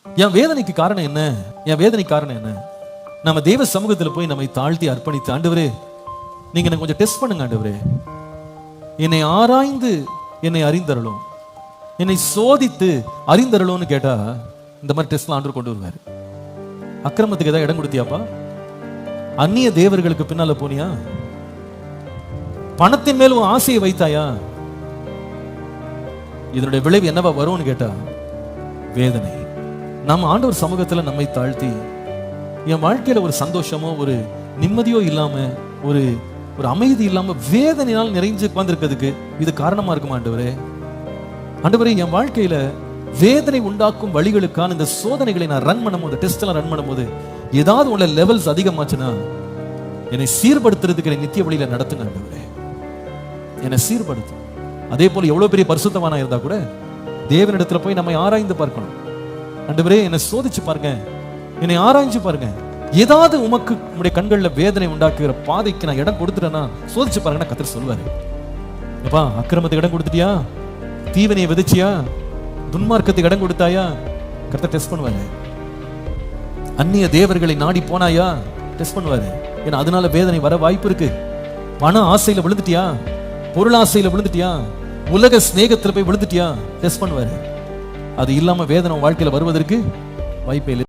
என் வேதனைக்கு காரணம் என்ன? என் வேதனைக்கு காரணம் என்ன? நம்ம தேவ சமூகத்தில் போய் நம்மை தாழ்த்தி அர்ப்பணித்து, ஆண்டவரே நீங்க எனக்கு கொஞ்சம் டெஸ்ட் பண்ணுங்க ஆண்டவரே, என்னை ஆராய்ந்து என்னை அறிந்தருளும், என்னை சோதித்து அறிந்தருளும்னு கேட்டா இந்த மாதிரி டெஸ்ட்லாம் ஆண்டவர் கொண்டு வருவாரு. அக்கிரமத்துக்கு ஏதாவது இடம் கொடுத்தியாப்பா? அந்நிய தேவர்களுக்கு பின்னால போனியா? பணத்தின் மேல் உன் ஆசையை வைத்தாயா? இதனுடைய விளைவு என்னவா வரும்னு கேட்டா வேதனை. நம்ம ஆண்டவர் சமூகத்துல நம்மை தாழ்த்தி, என் வாழ்க்கையில ஒரு சந்தோஷமோ ஒரு நிம்மதியோ இல்லாம, ஒரு ஒரு அமைதி இல்லாம வேதனையால் நிறைஞ்சு உட்கார்ந்திருக்கிறதுக்கு இது காரணமா இருக்குமா ஆண்டவரே? ஆண்டவரே, என் வாழ்க்கையில வேதனை உண்டாக்கும் வழிகளுக்கான இந்த சோதனைகளை நான் ரன் பண்ணும்போது, டெஸ்ட் எல்லாம் ரன் பண்ணும்போது ஏதாவது உள்ள லெவல்ஸ் அதிகமாச்சுன்னா என்னை சீர்படுத்துறதுக்கு என்னை நித்திய வழியில நடத்துங்க ஆண்டவரே, என்னை சீர்படுத்தும். அதே போல எவ்வளவு பெரிய பரிசுத்தவானா இருந்தா கூட தேவனிடத்துல போய் நம்மை ஆராய்ந்து பார்க்கணும். ஆண்டவரே, என்னை சோதிச்சு பாருங்க, என்னை ஆராய்ஞ்சு பாருங்க, ஏதாவது உமக்கு உங்களுடைய கண்கள்ல வேதனை உண்டாக்குகிற பாதைக்கு நான் இடம் கொடுத்துட்டேன்னா சோதிச்சு பாருங்கன்னா கர்த்தர் சொல்வாரு. அப்பா, அக்கிரமத்துக்கு இடம் கொடுத்துட்டியா? தீவனையை விதைச்சியா? துன்மார்க்கத்துக்கு இடம் கொடுத்தாயா? கர்த்தர் டெஸ்ட் பண்ணுவாரு. அந்நிய தேவர்களை நாடி போனாயா? டெஸ்ட் பண்ணுவாரு. ஏன்னா அதனால வேதனை வர வாய்ப்பு இருக்கு. பண ஆசையில விழுந்துட்டியா? பொருளாசையில விழுந்துட்டியா? உலக சிநேகத்துல போய் விழுந்துட்டியா? டெஸ்ட் பண்ணுவாரு. அது இல்லாம வேதனை வாழ்க்கையில வருவதற்கு வாய்ப்பே இல்லை.